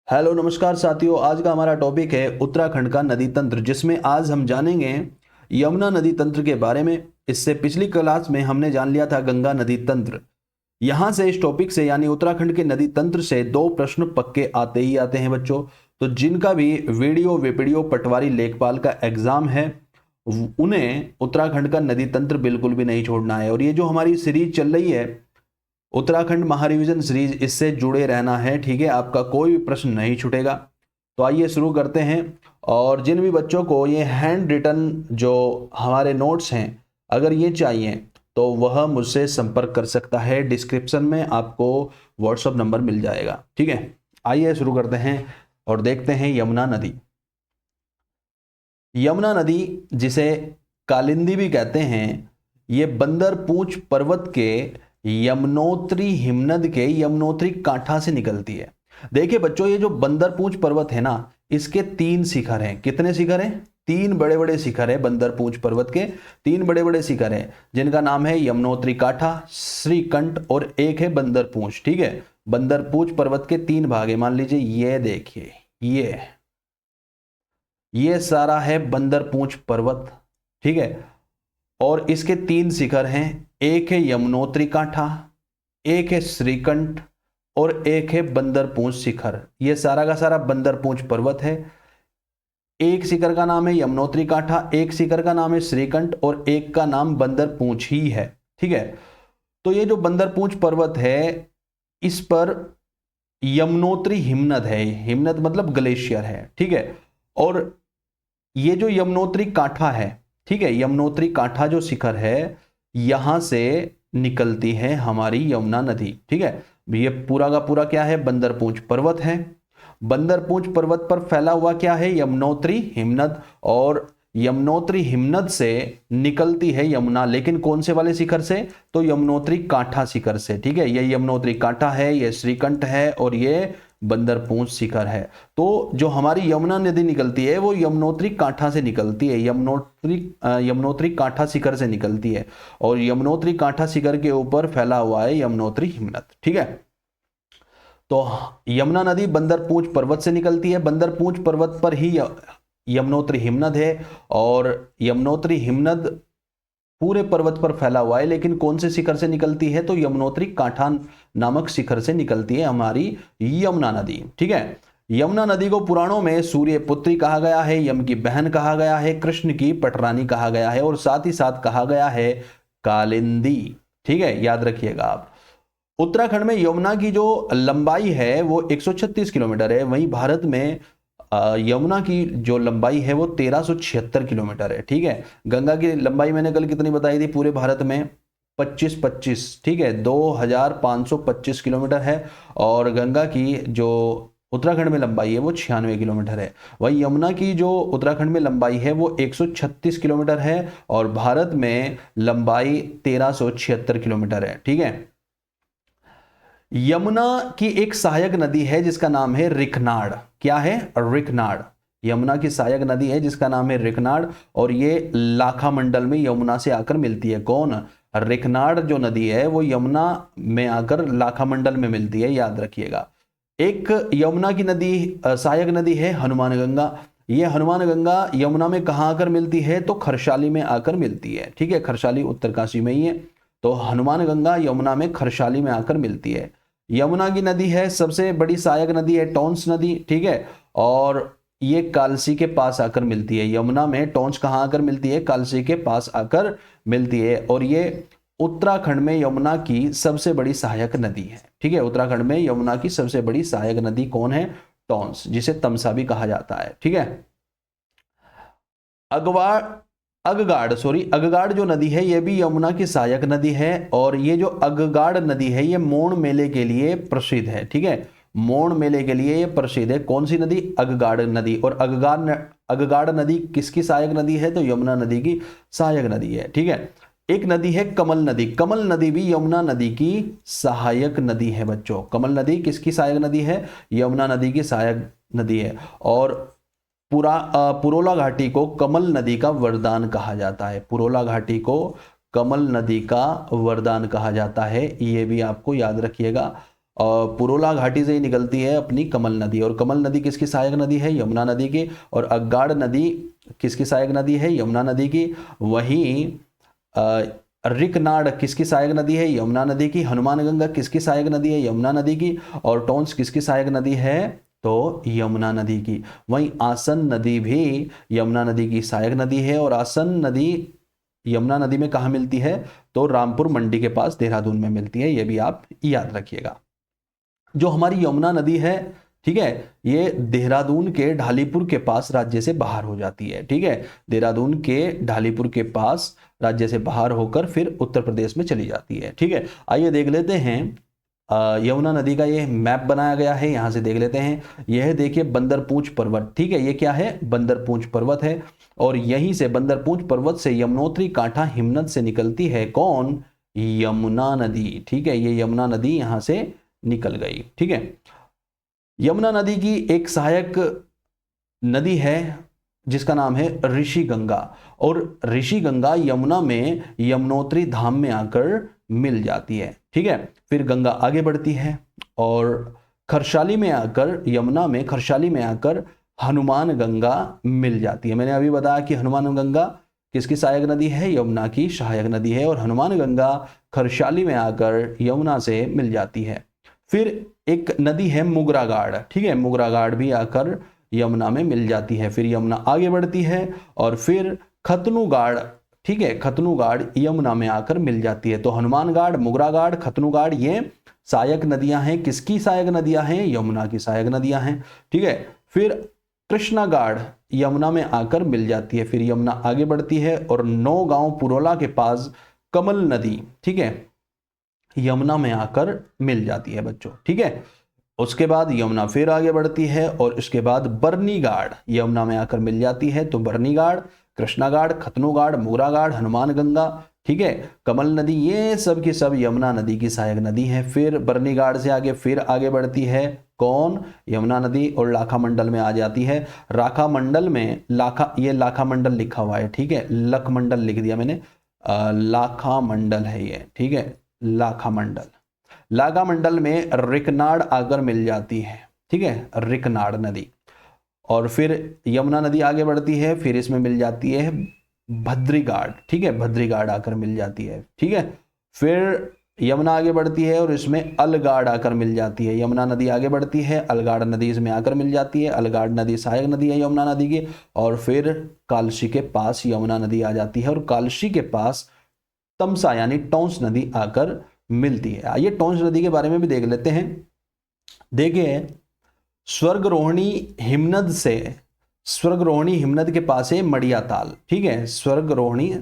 Hello नमस्कार साथियों, आज का हमारा टॉपिक है उत्तराखंड का नदी तंत्र, जिसमें आज हम जानेंगे यमुना नदी तंत्र के बारे में। इससे पिछली क्लास में हमने जान लिया था गंगा नदी तंत्र। यहां से इस टॉपिक से यानी उत्तराखंड के नदी तंत्र से दो प्रश्न पक्के आते ही आते हैं बच्चों। तो जिनका भी वीडियो पटवारी लेखपाल का एग्जाम है उन्हें उत्तराखंड का नदी तंत्र बिल्कुल भी नहीं छोड़ना है। और ये जो हमारी सीरीज चल रही है उत्तराखंड महारिविजन सीरीज, इससे जुड़े रहना है, ठीक है। आपका कोई भी प्रश्न नहीं छूटेगा। तो आइए शुरू करते हैं। और जिन भी बच्चों को ये हैंड रिटन जो हमारे नोट्स हैं अगर ये चाहिए तो वह मुझसे संपर्क कर सकता है। डिस्क्रिप्शन में आपको व्हाट्सएप नंबर मिल जाएगा, ठीक है। आइए शुरू करते हैं और देखते हैं यमुना नदी। यमुना नदी जिसे कालिंदी भी कहते हैं, ये बंदर पूंछ पर्वत के यमुनोत्री हिमनद के यमुनोत्री कांठा से निकलती है। देखिए बच्चों, ये जो बंदर पूंछ पर्वत है ना, इसके तीन शिखर हैं। कितने शिखर हैं? तीन बड़े बड़े शिखर है बंदर पूंछ पर्वत के। तीन बड़े बड़े शिखर हैं जिनका नाम है यमुनोत्री कांठा, श्रीकंठ और एक है बंदर पूंछ, ठीक है। बंदर पूंछ पर्वत के तीन भाग है। मान लीजिए ये देखिए, ये सारा है बंदर पूंछ पर्वत, ठीक है। और इसके तीन शिखर हैं, एक है यमुनोत्री कांठा, एक है श्रीकंठ और एक है बंदर पूंछ शिखर। ये सारा का सारा बंदर पूंछ पर्वत है। एक शिखर का नाम है यमुनोत्री कांठा, एक शिखर का नाम है श्रीकंठ और एक का नाम बंदर पूंछ ही है, ठीक है। तो ये जो बंदर पूंछ पर्वत है इस पर यमुनोत्री हिमनद है। हिमनद मतलब ग्लेशियर है, ठीक है। और ये जो यमुनोत्री कांठा है, ठीक है, यमुनोत्री कांठा जो शिखर है यहां से निकलती है हमारी यमुना नदी, ठीक है। ये पूरा का पूरा क्या है? बंदरपूंछ पर्वत है। बंदरपूंछ पर्वत पर फैला हुआ क्या है? यमुनोत्री हिमनद। और यमुनोत्री हिमनद से निकलती है यमुना, लेकिन कौन से वाले शिखर से? तो यमुनोत्री कांठा शिखर से, ठीक है। ये यमुनोत्री कांठा है, ये श्रीकंठ है और ये बंदरपूंछ शिखर है। तो जो हमारी यमुना नदी निकलती है वो यमुनोत्री कांठा से निकलती है, यमुनोत्री कांठा शिखर से निकलती है। और यमुनोत्री कांठा शिखर के ऊपर फैला हुआ है यमुनोत्री हिमनद, ठीक है। तो यमुना नदी बंदरपूंछ पर्वत से निकलती है। बंदरपूंछ पर्वत पर ही यमुनोत्री हिमनद है। और यमुनोत्री हिमनद पूरे पर्वत पर फैला हुआ है, लेकिन कौन से शिखर से निकलती है? तो यमुनोत्री कांठा नामक शिखर से निकलती है हमारी यमुना नदी, ठीक है। यमुना नदी को पुराणों में सूर्य पुत्री कहा गया है, यम की बहन कहा गया है, कृष्ण की पटरानी कहा गया है और साथ ही साथ कहा गया है कालिंदी, ठीक है। याद रखिएगा आप। उत्तराखंड में यमुना की जो लंबाई है वो 136 किलोमीटर है। वहीं भारत में यमुना की जो लंबाई है वो 1376 किलोमीटर है, ठीक है। गंगा की लंबाई मैंने कल कितनी बताई थी? पूरे भारत में 25, ठीक है, 2525 किलोमीटर है। और गंगा की जो उत्तराखंड में लंबाई है वो 96 किलोमीटर है। वही यमुना की जो उत्तराखंड में लंबाई है वो 136 किलोमीटर है और भारत में लंबाई 1376 किलोमीटर है, ठीक है। यमुना की एक सहायक नदी है जिसका नाम है रिखनाड़। क्या है? रिखनाड़। यमुना की सहायक नदी है जिसका नाम है रिखनाड़ और ये लाखा मंडल में यमुना से आकर मिलती है। कौन? रिखनाड़ जो नदी है वो यमुना में आकर लाखा मंडल में मिलती है, याद रखिएगा। एक यमुना की नदी सहायक नदी है हनुमान गंगा। ये हनुमान गंगा यमुना में कहाँ आकर मिलती है? तो खरसाली में आकर मिलती है, ठीक है। खरसाली उत्तरकाशी में ही है। तो हनुमान गंगा यमुना में खरसाली में आकर मिलती है। यमुना की नदी है सबसे बड़ी सहायक नदी है टॉन्स नदी, ठीक है। और ये कालसी के पास आकर मिलती है। यमुना में टॉन्स कहाँ आकर मिलती है? कालसी के पास आकर मिलती है। और ये उत्तराखंड में यमुना की सबसे बड़ी सहायक नदी है, ठीक है। उत्तराखंड में यमुना की सबसे बड़ी सहायक नदी कौन है? टॉन्स, जिसे तमसा भी कहा जाता है, ठीक है। अगगाड़ जो नदी है ये भी यमुना की सहायक नदी है। और ये जो अगगाड़ नदी है ये मोण मेले के लिए प्रसिद्ध है, ठीक है। मोण मेले के लिए ये प्रसिद्ध है। कौन सी नदी? अगगाड़ नदी। और अगगाड़ नदी किसकी सहायक नदी है? तो यमुना नदी की सहायक नदी है, ठीक है। एक नदी है कमल नदी। कमल नदी भी यमुना नदी की सहायक नदी है बच्चों। कमल नदी किसकी सहायक नदी है? यमुना नदी की सहायक नदी है। और पुरोला घाटी को कमल नदी का वरदान कहा जाता है। पुरोला घाटी को कमल नदी का वरदान कहा जाता है, ये भी आपको याद रखिएगा। और पुरोला घाटी से ही निकलती है अपनी कमल नदी, और कमल नदी किसकी सहायक नदी है? यमुना नदी की। और अग्गाड़ नदी किसकी सहायक नदी है? यमुना नदी की। वहीं रिकनाड़ किसकी सहायक नदी है? यमुना नदी की। हनुमान गंगा किसकी सहायक नदी है? यमुना नदी की। और टोंस किसकी सहायक नदी है? तो यमुना नदी की। वहीं आसन नदी भी यमुना नदी की सहायक नदी है, और आसन नदी यमुना नदी में कहाँ मिलती है? तो रामपुर मंडी के पास देहरादून में मिलती है, ये भी आप याद रखिएगा। जो हमारी यमुना नदी है, ठीक है, ये देहरादून के ढालीपुर के पास राज्य से बाहर हो जाती है। ठीक है, देहरादून के ढालीपुर के पास राज्य से बाहर होकर फिर उत्तर प्रदेश में चली जाती है। ठीक है, आइए देख लेते हैं यमुना नदी का ये मैप बनाया गया है, यहां से देख लेते हैं। यह देखिए बंदरपूंछ पर्वत, ठीक है, ये क्या है? बंदरपूंछ पर्वत है। और यहीं से बंदरपूंछ पर्वत से यमुनोत्री कांठा हिमनद से निकलती है। कौन? यमुना नदी। ठीक है, ये यमुना नदी यहां से निकल गई। ठीक है, यमुना नदी की एक सहायक नदी है जिसका नाम है ऋषि गंगा, और ऋषि गंगा यमुना में यमुनोत्री धाम में आकर मिल जाती है। ठीक है, फिर गंगा आगे बढ़ती है और खरसाली में आकर, यमुना में खरसाली में आकर हनुमान गंगा मिल जाती है। मैंने अभी बताया कि हनुमान गंगा किसकी सहायक नदी है? यमुना की सहायक नदी है, और हनुमान गंगा खरसाली में आकर यमुना से मिल जाती है। फिर एक नदी है मुगरागाड़, ठीक है, मुगरागाड़ भी आकर यमुना में मिल जाती है। फिर यमुना आगे बढ़ती है और फिर खतनुगाड़, ठीक है, खतनुगाड़ यमुना में आकर मिल जाती है। तो हनुमानगाड़, मुगरागाड़, खतनुगाड़ ये सहायक नदियां हैं। किसकी सहायक नदियां हैं? यमुना की सहायक नदियां हैं। ठीक है, फिर कृष्णागाड़ यमुना में आकर मिल जाती है। फिर यमुना आगे बढ़ती है और नौगांव पुरोला के पास कमल नदी, ठीक है, यमुना में आकर मिल जाती है बच्चों। ठीक है, उसके बाद यमुना फिर आगे बढ़ती है और उसके बाद बरनीगाड़ यमुना में आकर मिल जाती है। तो बरनीगाड़, कृष्णागाड़, खतनुगाड़, मुगरागाड़, हनुमान गंगा, ठीक है, कमल नदी, ये सब की सब यमुना नदी की सहायक नदी है। फिर बरनीगाड़ से आगे फिर आगे बढ़ती है कौन? यमुना नदी, और लाखा मंडल में आ जाती है। राखा मंडल में लाखा, ये लाखा मंडल लिखा हुआ है, ठीक है, लख मंडल लिख दिया मैंने, लाखा मंडल है ये, ठीक है, लाखा मंडल। लागा मंडल में रिकनाड़ आकर मिल जाती है, ठीक है, रिकनाड़ नदी। और फिर यमुना नदी आगे बढ़ती है, फिर इसमें मिल जाती है भद्रीगाड़, ठीक है, भद्रीगाड़ आकर मिल जाती है। ठीक है, फिर यमुना आगे बढ़ती है और इसमें अलगाड़ आकर मिल जाती है। यमुना नदी आगे बढ़ती है, अलगाड़ नदी इसमें आकर मिल जाती है। अलगाड़ नदी सहायक नदी है यमुना नदी की। और फिर कालशी के पास यमुना नदी आ जाती है और कालशी के पास तमसा यानी टोंस नदी आकर मिलती है। आइए टोंस नदी के बारे में भी देख लेते हैं। देखिए, स्वर्गरोहिणी हिमनद से, स्वर्गरोहिणी हिमनद के पास है मड़िया ताल, ठीक है, स्वर्गरोहिणी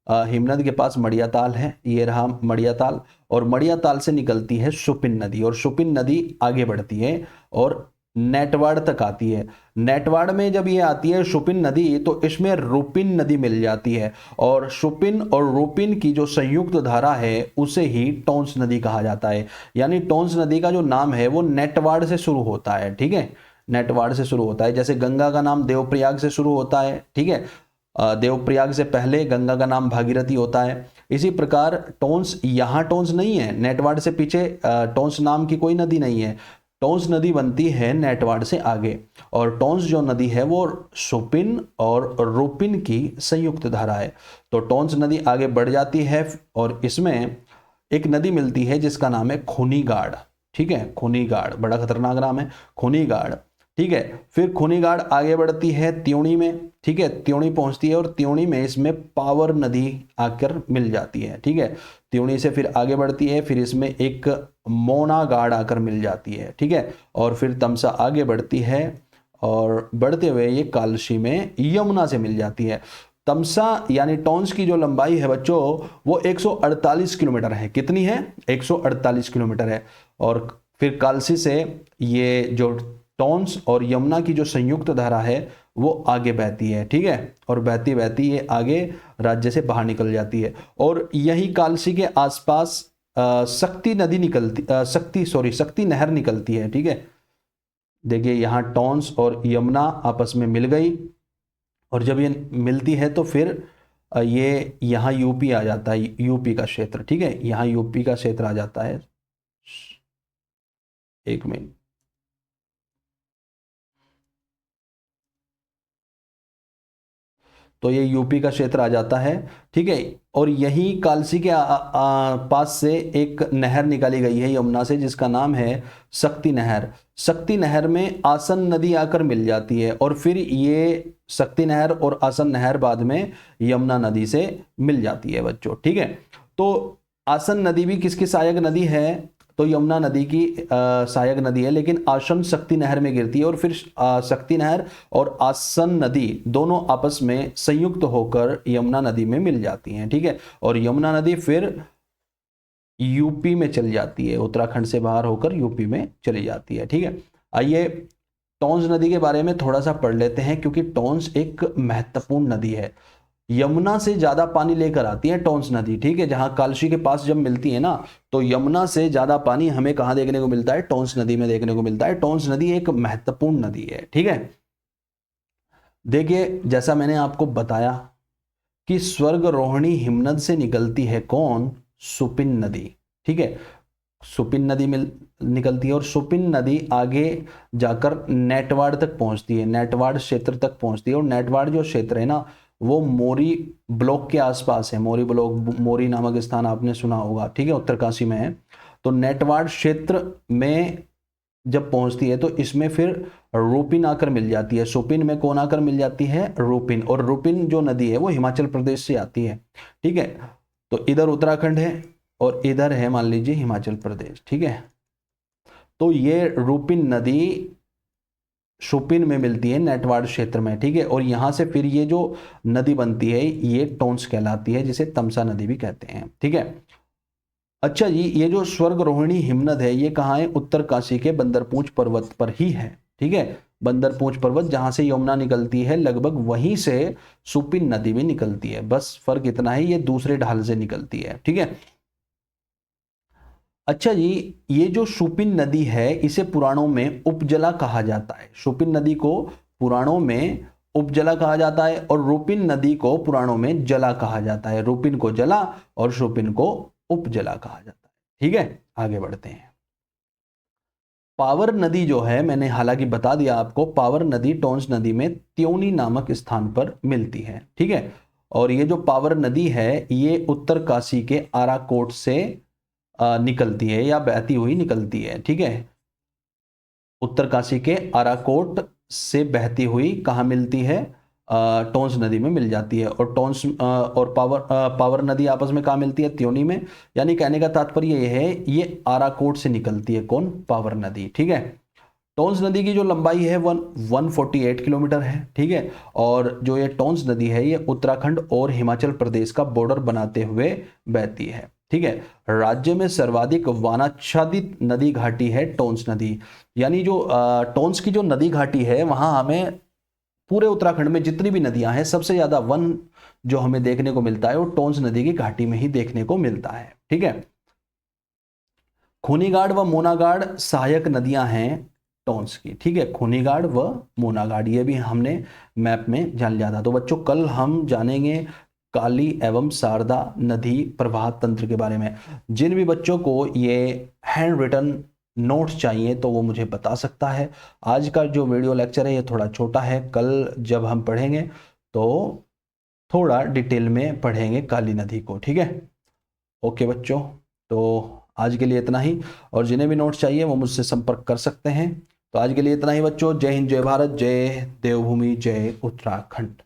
हिमनद के पास मड़िया ताल है, ये रहा मड़िया ताल। और मड़िया ताल से निकलती है शुपिन नदी, और शुपिन नदी आगे बढ़ती है और नेटवाड़ तक आती है। नेटवाड़ में जब ये आती है शुपिन नदी, तो इसमें रूपिन नदी मिल जाती है, और शुपिन और रूपिन की जो संयुक्त धारा है उसे ही टोंस नदी कहा जाता है। यानी टोंस नदी का जो नाम है वो नेटवाड़ से शुरू होता है, ठीक है, नेटवाड़ से शुरू होता है। जैसे गंगा का नाम देवप्रयाग से शुरू होता है, ठीक है, देवप्रयाग से पहले गंगा का नाम भागीरथी होता है। इसी प्रकार टोंस, यहाँ टोंस नहीं है, नेटवाड़ से पीछे टोंस नाम की कोई नदी नहीं है। टोंस नदी बनती है नेटवाड़ से आगे, और टोंस जो नदी है वो शुपिन और रूपिन की संयुक्त धारा है। तो टोंस नदी आगे बढ़ जाती है और इसमें एक नदी मिलती है जिसका नाम है खूनीगाड़, ठीक है, खूनीगाड़, बड़ा खतरनाक नाम है, खूनीगाड़। ठीक है, फिर खूनीगाड़ आगे बढ़ती है त्योणी में, ठीक है, त्योणी पहुंचती है और त्योणी में इसमें पावर नदी आकर मिल जाती है। ठीक है, त्योणी से फिर आगे बढ़ती है, फिर इसमें एक मोनागाड़ आकर मिल जाती है। ठीक है, और फिर तमसा आगे बढ़ती है और बढ़ते हुए ये कालशी में यमुना से मिल जाती है। तमसा यानी टोंस की जो लंबाई है बच्चों वो 148 किलोमीटर है। कितनी है? 148 किलोमीटर है। और फिर कालसी से ये जो टोंस और यमुना की जो संयुक्त धारा है वो आगे बहती है, ठीक है, और बहती बहती ये आगे राज्य से बाहर निकल जाती है। और यही कालसी के आसपास शक्ति नदी निकलती, शक्ति नहर निकलती है। ठीक है, देखिए यहाँ टोंस और यमुना आपस में मिल गई, और जब ये मिलती है तो फिर ये यहाँ यूपी आ जाता है, यूपी का क्षेत्र, ठीक है, यहाँ यूपी का क्षेत्र आ जाता है। एक मिनट, तो ये यूपी का क्षेत्र आ जाता है, ठीक है। और यही कालसी के पास से एक नहर निकाली गई है यमुना से, जिसका नाम है शक्ति नहर। शक्ति नहर में आसन नदी आकर मिल जाती है, और फिर ये शक्ति नहर और आसन नहर बाद में यमुना नदी से मिल जाती है बच्चों, ठीक है। तो आसन नदी भी किसकी सहायक नदी है, तो यमुना नदी की सहायक नदी है, लेकिन आसन शक्ति नहर में गिरती है, और फिर शक्ति नहर और आसन नदी दोनों आपस में संयुक्त होकर यमुना नदी में मिल जाती हैं, ठीक है। और यमुना नदी फिर यूपी में चली जाती है, उत्तराखंड से बाहर होकर यूपी में चली जाती है, ठीक है। आइए टोंस नदी के बारे में थोड़ा सा पढ़ लेते हैं, क्योंकि टोंस एक महत्वपूर्ण नदी है। यमुना से ज्यादा पानी लेकर आती है टोंस नदी, ठीक है। जहां कालशी के पास जब मिलती है ना, तो यमुना से ज्यादा पानी हमें कहां देखने को मिलता है, टोंस नदी में देखने को मिलता है। टोंस नदी एक महत्वपूर्ण नदी है, ठीक है। देखिए जैसा मैंने आपको बताया कि स्वर्ग रोहिणी हिमनद से निकलती है कौन, सुपिन नदी, ठीक है। सुपिन नदी में निकलती है, और सुपिन नदी आगे जाकर नेटवाड़ तक पहुंचती है, नेटवाड़ क्षेत्र तक पहुंचती है। और नेटवाड़ जो क्षेत्र है ना, वो मोरी ब्लॉक के आसपास है। मोरी ब्लॉक, मोरी नामक स्थान आपने सुना होगा, ठीक है, उत्तरकाशी में है। तो नेटवाड़ क्षेत्र में जब पहुंचती है तो इसमें फिर रूपिन आकर मिल जाती है। सुपिन में कौन आकर मिल जाती है, रूपिन। और रूपिन जो नदी है वो हिमाचल प्रदेश से आती है, ठीक है। तो इधर उत्तराखंड है और इधर है मान लीजिए हिमाचल प्रदेश, ठीक है। तो ये रूपिन नदी सुपिन में मिलती है नेटवाड़ क्षेत्र में, ठीक है। और यहां से फिर ये जो नदी बनती है ये टोंस कहलाती है, जिसे तमसा नदी भी कहते हैं, ठीक है। अच्छा जी, ये जो स्वर्ग रोहिणी हिमनद है ये कहाँ है, उत्तरकाशी के बंदरपूंछ पर्वत पर ही है, ठीक है। बंदरपूंछ पर्वत जहां से यमुना निकलती है, लगभग वहीं से सुपिन नदी भी निकलती है। बस फर्क इतना है, ये दूसरे ढाल से निकलती है, ठीक है। अच्छा जी, ये जो सुपिन नदी है इसे पुराणों में उपजला कहा जाता है। सुपिन नदी को पुराणों में उपजला कहा जाता है, और रूपिन नदी को पुराणों में जला कहा जाता है। रूपिन को जला और सुपिन को उपजला कहा जाता है, ठीक है। आगे बढ़ते हैं। पावर नदी जो है, मैंने हालांकि बता दिया आपको, पावर नदी टोंस नदी में त्योनी नामक स्थान पर मिलती है, ठीक है। और ये जो पावर नदी है ये उत्तरकाशी के आराकोट से निकलती है या बहती हुई निकलती है, ठीक है। उत्तरकाशी के आराकोट से बहती हुई कहाँ मिलती है, टोंस नदी में मिल जाती है। और टोंस और पावर नदी आपस में कहाँ मिलती है, त्योनी में। यानी कहने का तात्पर्य ये है, ये आराकोट से निकलती है कौन, पावर नदी, ठीक है। टोंस नदी की जो लंबाई है 148 किलोमीटर है, ठीक है। और जो ये टोंस नदी है ये उत्तराखंड और हिमाचल प्रदेश का बॉर्डर बनाते हुए बहती है, ठीक है। राज्य में सर्वाधिक वनाच्छादित नदी घाटी है टोंस नदी। यानी जो टोंस की जो नदी घाटी है, वहां हमें पूरे उत्तराखंड में जितनी भी नदियां हैं सबसे ज्यादा वन जो हमें देखने को मिलता है वो टोंस नदी की घाटी में ही देखने को मिलता है, ठीक है। खूनीगाड़ व मोनागाड़ सहायक नदियां हैं टोंस की, ठीक है। खूनीगाड़ व मोनागाड़ ये भी हमने मैप में जान लिया था। तो बच्चों कल हम जानेंगे काली एवं शारदा नदी प्रवाह तंत्र के बारे में। जिन भी बच्चों को ये हैंड रिटन नोट्स चाहिए तो वो मुझे बता सकता है। आज का जो वीडियो लेक्चर है ये थोड़ा छोटा है, कल जब हम पढ़ेंगे तो थोड़ा डिटेल में पढ़ेंगे काली नदी को, ठीक है। ओके बच्चों, तो आज के लिए इतना ही, और जिन्हें भी नोट्स चाहिए वो मुझसे संपर्क कर सकते हैं। तो आज के लिए इतना ही बच्चों। जय हिंद, जय भारत, जय देवभूमि, जय उत्तराखंड।